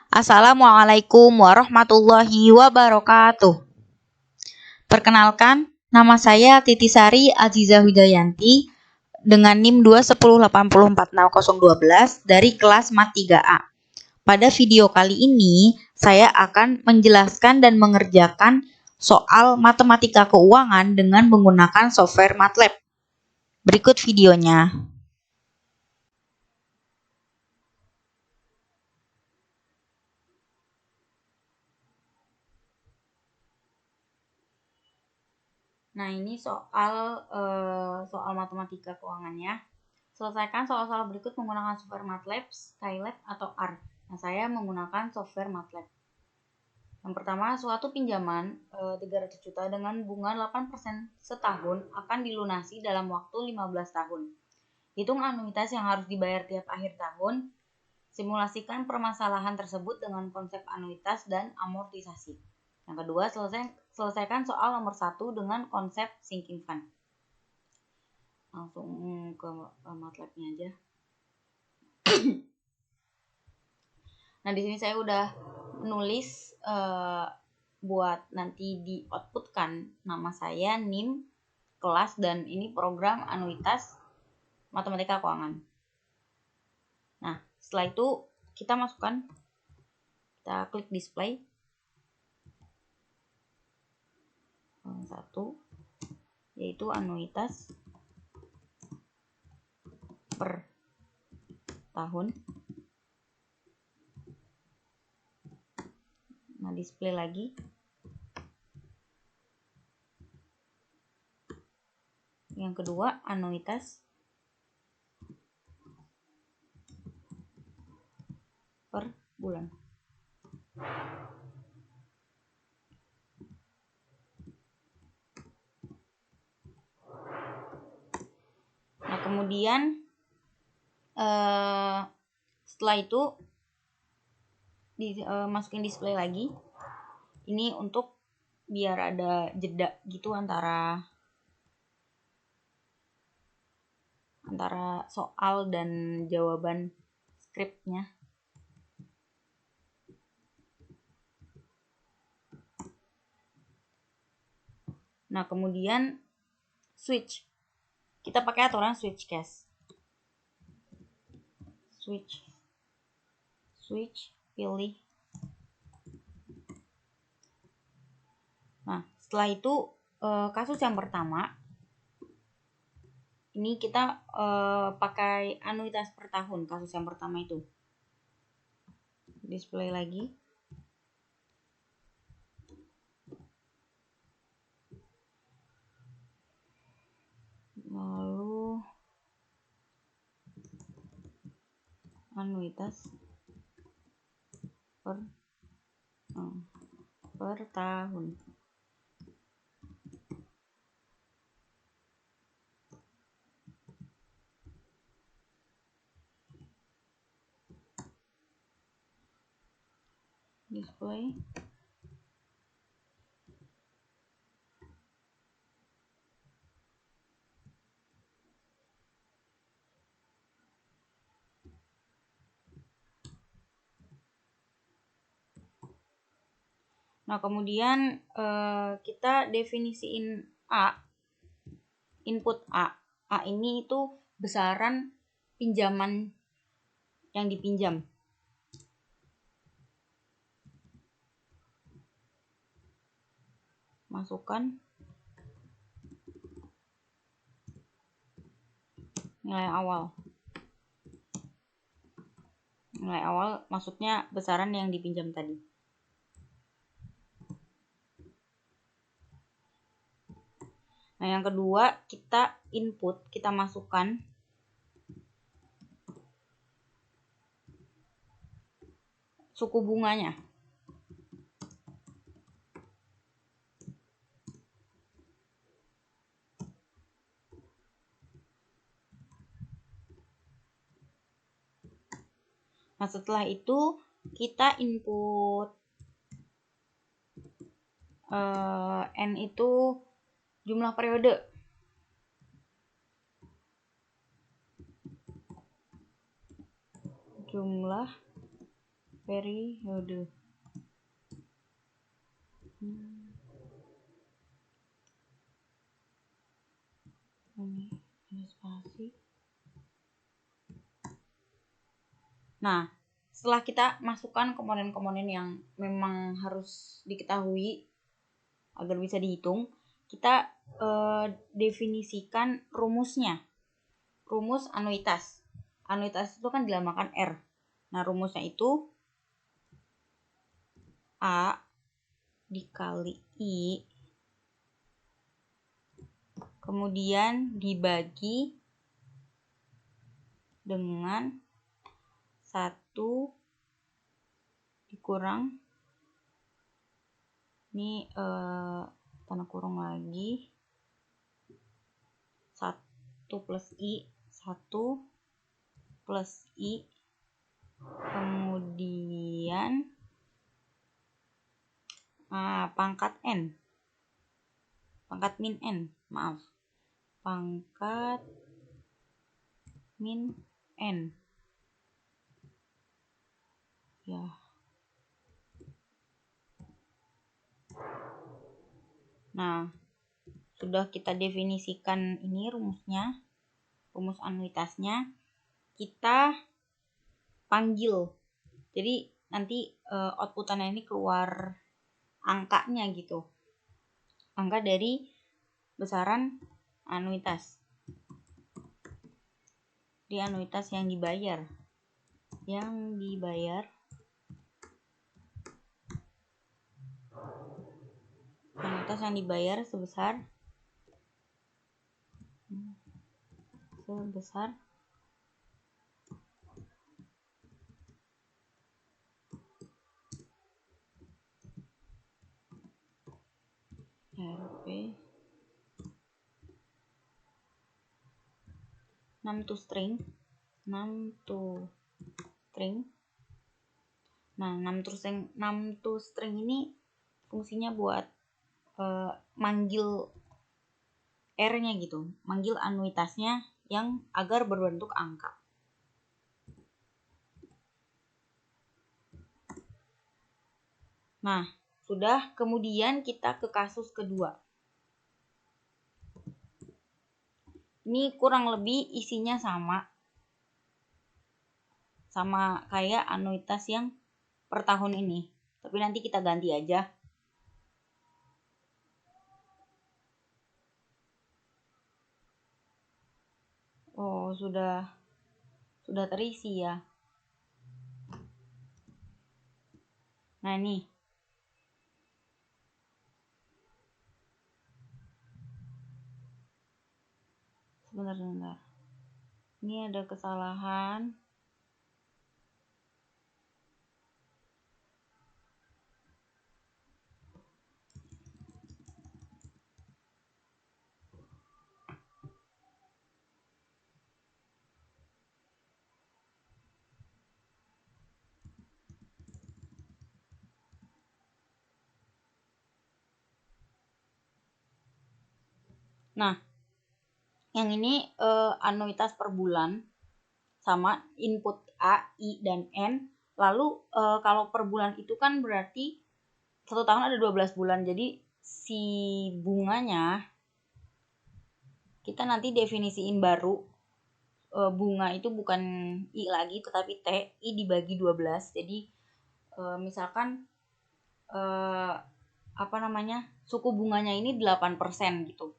Assalamualaikum warahmatullahi wabarakatuh. Perkenalkan, nama saya Titi Sari Aziza Wijayanti dengan NIM 21080460012 dari kelas Mat 3A. Pada video kali ini, saya akan menjelaskan dan mengerjakan soal matematika keuangan dengan menggunakan software MATLAB. Berikut videonya. Nah, ini soal matematika keuangannya. Selesaikan soal-soal berikut menggunakan software MATLAB, Skylab, atau R. Nah, saya menggunakan software MATLAB. Yang pertama, suatu pinjaman 300 juta dengan bunga 8% setahun akan dilunasi dalam waktu 15 tahun. Hitung anuitas yang harus dibayar tiap akhir tahun. Simulasikan permasalahan tersebut dengan konsep anuitas dan amortisasi. Yang kedua, selesaikan soal nomor 1 dengan konsep sinking fund. Langsung ke MATLAB-nya aja. Nah, di sini saya udah menulis buat nanti di outputkan nama saya, NIM, kelas, dan ini program anuitas matematika keuangan. Nah, setelah itu kita masukkan, kita klik display. Satu, yaitu anuitas per tahun. Nah, display lagi. Yang kedua, anuitas per bulan. Nah, kemudian setelah itu masukin display lagi. Ini untuk biar ada jeda gitu antara soal dan jawaban skripnya. Nah, kemudian switch. Kita pakai aturan switch case. Switch, pilih. Nah, setelah itu kasus yang pertama, ini kita pakai anuitas per tahun, kasus yang pertama itu. Display lagi. Lalu anuitas per tahun. Display. Nah, kemudian kita definisiin A, input A. A ini itu besaran pinjaman yang dipinjam. Masukkan nilai awal. Nilai awal maksudnya besaran yang dipinjam tadi. Nah, yang kedua, kita input, kita masukkan suku bunganya. Nah, setelah itu kita input N itu jumlah periode. Jumlah periode. Ini spasi. Nah, setelah kita masukkan komponen-komponen yang memang harus diketahui agar bisa dihitung, kita definisikan rumusnya. Rumus anuitas. Anuitas itu kan dilambangkan R. Nah, rumusnya itu A dikali I, kemudian dibagi dengan 1 dikurang, ini tanda kurung lagi, 1 plus I, 1 plus I, kemudian pangkat N, pangkat min N, maaf, pangkat min N ya. Nah, sudah kita definisikan ini rumusnya, rumus anuitasnya, kita panggil. Jadi nanti outputannya ini keluar angkanya gitu, angka dari besaran anuitas, di anuitas yang dibayar anuitas yang dibayar sebesar Rp 6 to string. Nah, 6 to string ini fungsinya buat manggil R-nya gitu, manggil anuitasnya yang agar berbentuk angka. Nah, sudah, kemudian kita ke kasus kedua. Ini kurang lebih isinya sama kayak anuitas yang per tahun ini, tapi nanti kita ganti aja. Oh, sudah terisi ya. Nah, nih. Sebentar. Ini ada kesalahan. Nah, yang ini anuitas per bulan sama input A, I, dan N. Lalu kalau per bulan itu kan berarti 1 tahun ada 12 bulan. Jadi si bunganya kita nanti definisiin baru. Bunga itu bukan I lagi tetapi T, I dibagi 12. Jadi misalkan suku bunganya ini 8% gitu.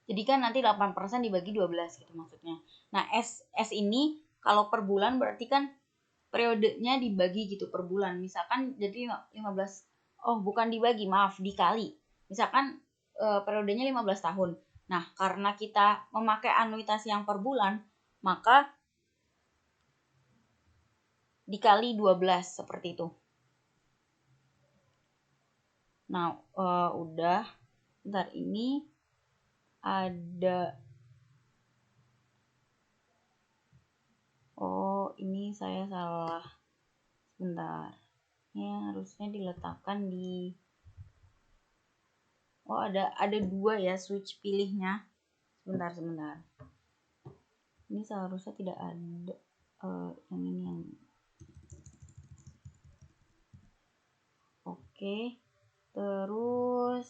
Jadi kan nanti 8% dibagi 12 gitu maksudnya. Nah, S ini kalau per bulan berarti kan periodenya dibagi gitu per bulan. Misalkan jadi 15, bukan dibagi, maaf, dikali. Misalkan periodenya 15 tahun. Nah, karena kita memakai anuitas yang per bulan, maka dikali 12 seperti itu. Nah, udah. Bentar, ini ada, ini saya salah, sebentar, ini harusnya diletakkan di, ada 2 ya switch pilihnya, sebentar, ini seharusnya tidak ada, yang ini yang Oke. Terus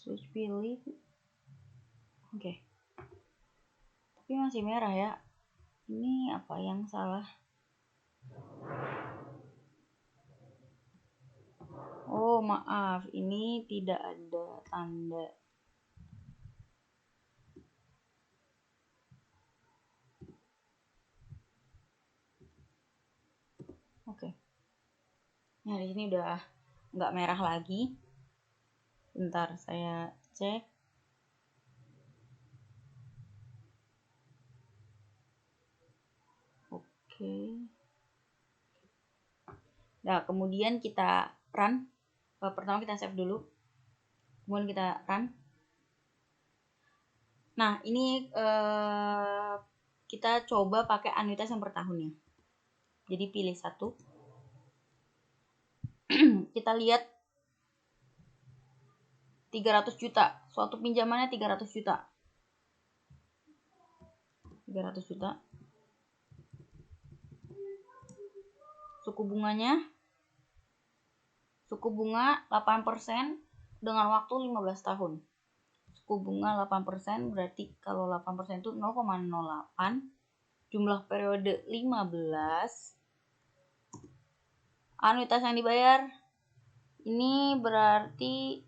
switch pilih. Oke. Tapi masih merah ya. Ini apa yang salah? Oh, maaf. Ini tidak ada tanda. Oke. Nah, di sini udah nggak merah lagi. Bentar, saya cek. Oke. Nah, kemudian kita run. Pertama kita save dulu. Kemudian kita run. Nah, ini kita coba pakai anuitas yang per tahun ya. Jadi pilih satu. Kita lihat 300 juta. Suatu pinjamannya 300 juta. 300 juta. Suku bunga 8% dengan waktu 15 tahun. Suku bunga 8% berarti kalau 8% itu 0,08. Jumlah periode 15. Anuitas yang dibayar ini berarti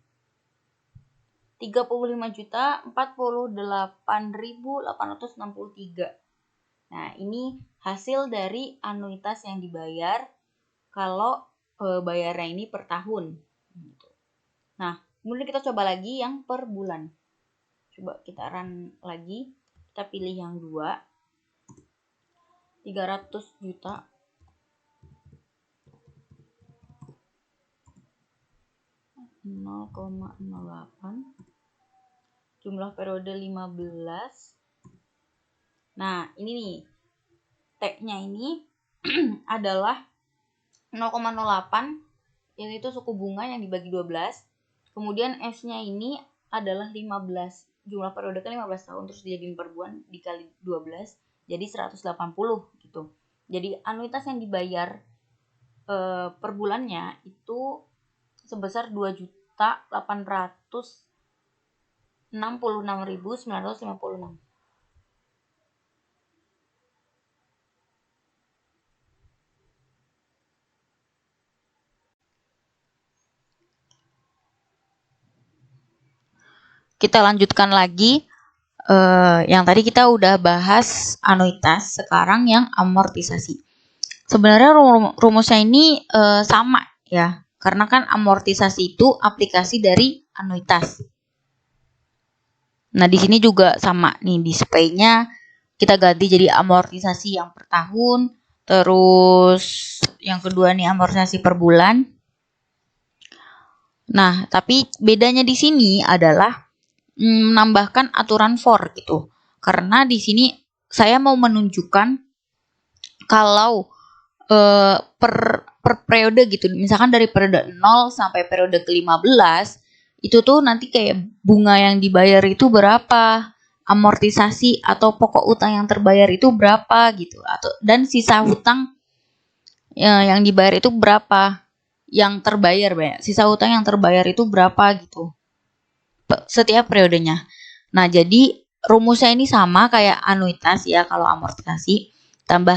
35.048.863. Nah, ini hasil dari anuitas yang dibayar kalau bayarnya ini per tahun. Nah, kemudian kita coba lagi yang per bulan. Coba kita run lagi. Kita pilih yang 2. 300 juta. (0,08) jumlah periode 15. Nah, ini nih. T-nya ini adalah 0,08 yaitu suku bunga yang dibagi 12. Kemudian S-nya ini adalah 15. Jumlah periode kan 15 tahun terus dijadiin per bulan dikali 12 jadi 180 gitu. Jadi anuitas yang dibayar per bulannya itu sebesar 2.866.956. Kita lanjutkan lagi. Yang tadi kita udah bahas anuitas, sekarang yang amortisasi. Sebenarnya rumusnya ini sama ya, karena kan amortisasi itu aplikasi dari anuitas. Nah, di sini juga sama nih, displaynya kita ganti jadi amortisasi yang per tahun, terus yang kedua nih amortisasi per bulan. Nah, tapi bedanya di sini adalah menambahkan aturan for gitu. Karena di sini saya mau menunjukkan kalau per periode gitu. Misalkan dari periode 0 sampai periode ke-15 itu tuh nanti kayak bunga yang dibayar itu berapa, amortisasi atau pokok utang yang terbayar itu berapa gitu, atau dan sisa hutang yang dibayar itu berapa, yang terbayar banyak. Sisa hutang yang terbayar itu berapa gitu. Setiap periodenya. Nah, jadi rumusnya ini sama kayak anuitas ya kalau amortisasi. Tambah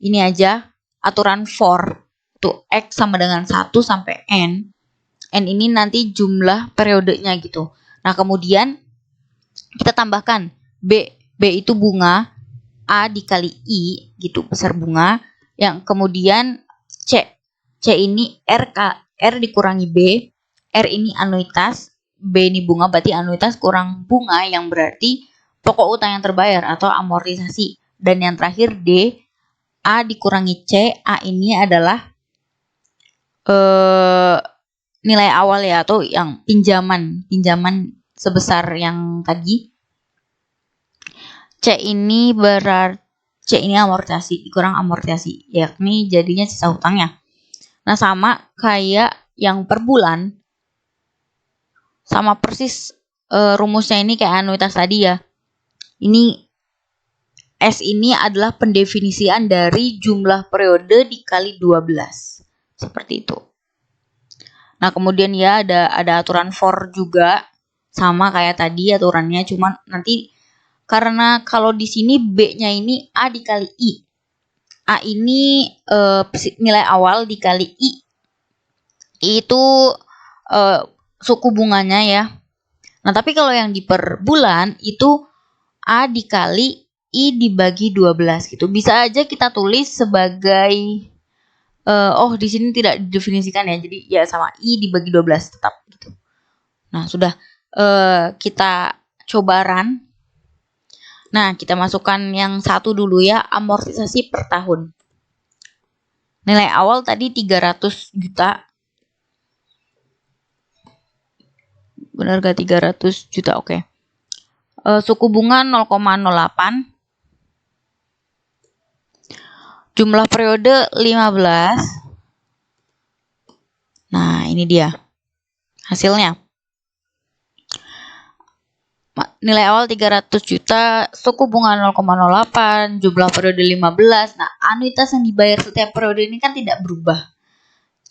ini aja aturan for. Tuh X sama dengan 1 sampai N. N ini nanti jumlah periodenya gitu. Nah, kemudian kita tambahkan B. B itu bunga. A dikali I gitu, besar bunga. Yang kemudian C. C ini R dikurangi B. R ini anuitas. B ini bunga, berarti anuitas kurang bunga yang berarti pokok utang yang terbayar atau amortisasi. Dan yang terakhir D, A dikurangi C. A ini adalah nilai awal ya, atau yang pinjaman sebesar yang tadi. C ini berarti C ini amortisasi dikurang amortisasi, yakni jadinya sisa hutangnya. Nah, sama kayak yang per bulan. Sama persis rumusnya ini kayak anuitas tadi ya. Ini S ini adalah pendefinisian dari jumlah periode dikali 12. Seperti itu. Nah, kemudian ya ada aturan for juga, sama kayak tadi aturannya, cuman nanti karena kalau di sini B-nya ini A dikali I. A ini nilai awal dikali I. I itu suku bunganya ya. Nah, tapi kalau yang di per bulan itu A dikali I dibagi 12 gitu. Bisa aja kita tulis sebagai di sini tidak didefinisikan ya. Jadi ya sama I dibagi 12 tetap gitu. Nah, sudah kita coba run. Nah, kita masukkan yang satu dulu ya, amortisasi per tahun. Nilai awal tadi 300 juta. Benar gak 300 juta? Oke. Suku bunga 0,08. Jumlah periode 15. Nah, ini dia hasilnya. Nilai awal 300 juta, suku bunga 0,08, jumlah periode 15. Nah, anuitas yang dibayar setiap periode ini kan tidak berubah.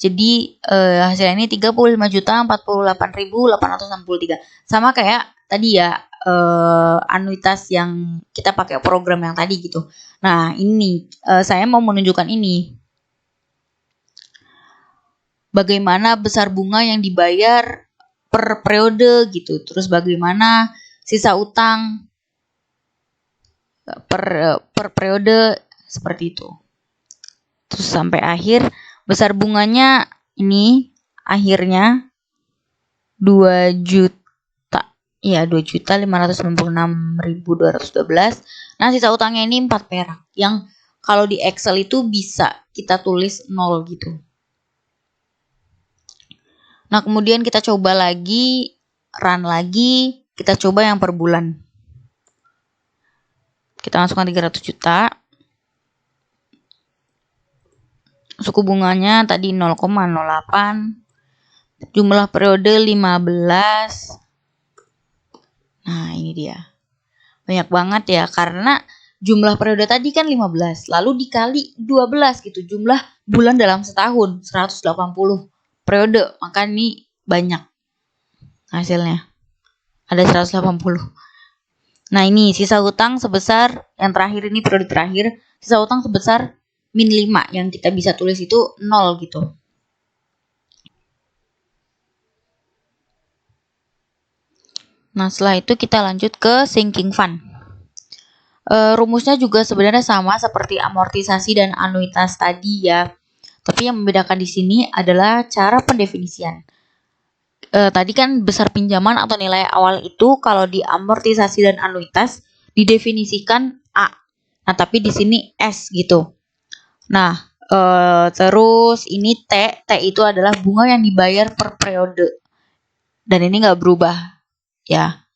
Jadi hasilnya ini 35.048.863. Sama kayak tadi ya, anuitas yang kita pakai program yang tadi gitu. Nah, ini saya mau menunjukkan ini. Bagaimana besar bunga yang dibayar per periode gitu. Terus bagaimana sisa utang per periode seperti itu. Terus sampai akhir besar bunganya ini akhirnya 2 juta. Ya, 2.596.212. Nah, sisa utangnya ini 4 perak. Yang kalau di Excel itu bisa kita tulis 0 gitu. Nah, kemudian kita coba lagi, run lagi, kita coba yang per bulan. Kita masukkan 300 juta. Suku bunganya tadi 0,08. Jumlah periode 15. Nah, ini dia. Banyak banget ya, karena jumlah periode tadi kan 15. Lalu dikali 12 gitu. Jumlah bulan dalam setahun 180 periode. Maka ini banyak hasilnya. Ada 180. Nah, ini sisa utang sebesar, yang terakhir ini periode terakhir, sisa utang sebesar min 5, yang kita bisa tulis itu 0 gitu. Nah, setelah itu kita lanjut ke sinking fund. Rumusnya juga sebenarnya sama seperti amortisasi dan anuitas tadi ya. Tapi yang membedakan di sini adalah cara pendefinisian. Tadi kan besar pinjaman atau nilai awal itu kalau di amortisasi dan anuitas didefinisikan A. Nah, tapi di sini S gitu. Nah, terus ini T. T itu adalah bunga yang dibayar per periode. Dan ini nggak berubah ya.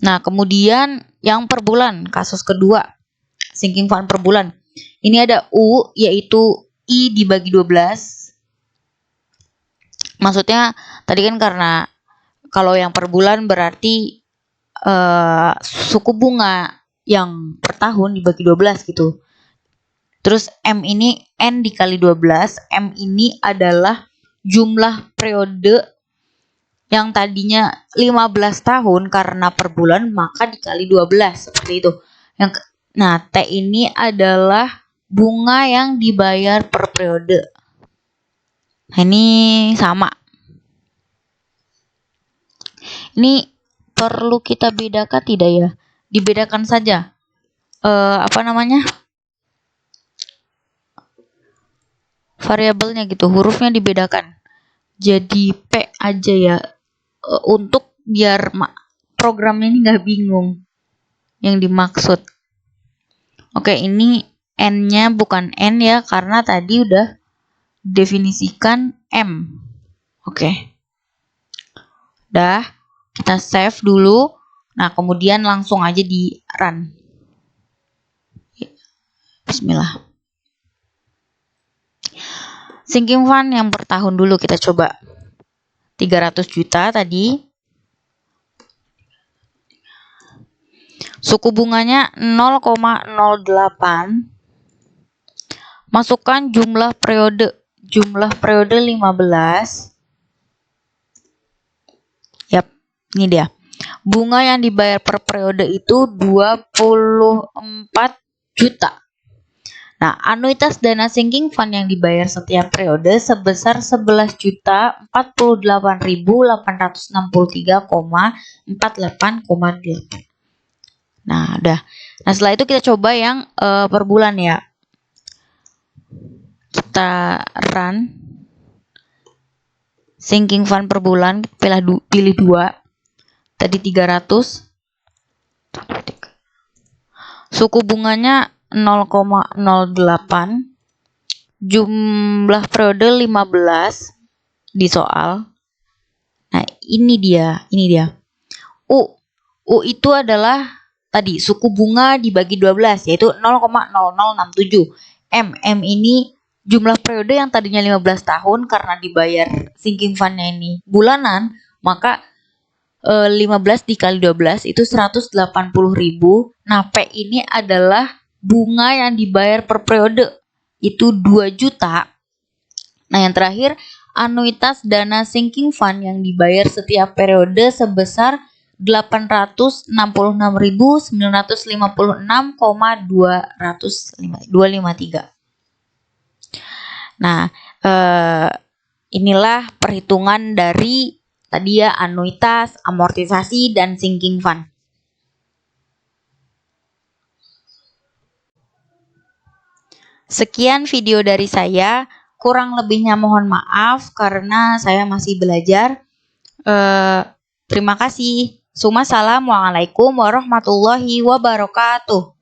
Nah, kemudian yang per bulan, kasus kedua, sinking fund per bulan. Ini ada U, yaitu I dibagi 12. Maksudnya tadi kan karena kalau yang per bulan berarti suku bunga yang per tahun dibagi 12 gitu. Terus M ini N dikali 12. M ini adalah jumlah periode yang tadinya 15 tahun karena per bulan maka dikali 12 seperti itu. Nah, T ini adalah bunga yang dibayar per periode. Nah, ini sama. Ini perlu kita bedakan tidak ya? Dibedakan saja. Variabelnya gitu, hurufnya dibedakan. Jadi P aja ya. Untuk biar programnya ini nggak bingung yang dimaksud. Oke, ini N-nya bukan N ya, karena tadi udah definisikan M. Oke. Udah, kita save dulu. Nah, kemudian langsung aja di run. Bismillah. Sinking fund yang per tahun dulu kita coba. 300 juta tadi. Suku bunganya 0,08. Masukkan jumlah periode jumlah periode 15. Yap, ini dia. Bunga yang dibayar per periode itu 24 juta. Nah, anuitas dana sinking fund yang dibayar setiap periode sebesar 11.048.863,48,8. Nah, udah. Nah, setelah itu kita coba yang per bulan ya. Kita run sinking fund per bulan, pilih 2. Tadi 300. Suku bunganya 0,08. Jumlah periode 15 di soal. Nah, ini dia. U itu adalah tadi suku bunga dibagi 12 yaitu 0,0067. M ini jumlah periode yang tadinya 15 tahun karena dibayar sinking fund-nya ini bulanan, maka 15 dikali 12 itu 180.000. Nah, P ini adalah bunga yang dibayar per periode, itu 2 juta. Nah, yang terakhir, anuitas dana sinking fund yang dibayar setiap periode sebesar 869.956,253. Nah, inilah perhitungan dari tadi ya, anuitas, amortisasi, dan sinking fund. Sekian video dari saya. Kurang lebihnya mohon maaf karena saya masih belajar. Terima kasih. Assalamualaikum warahmatullahi wabarakatuh.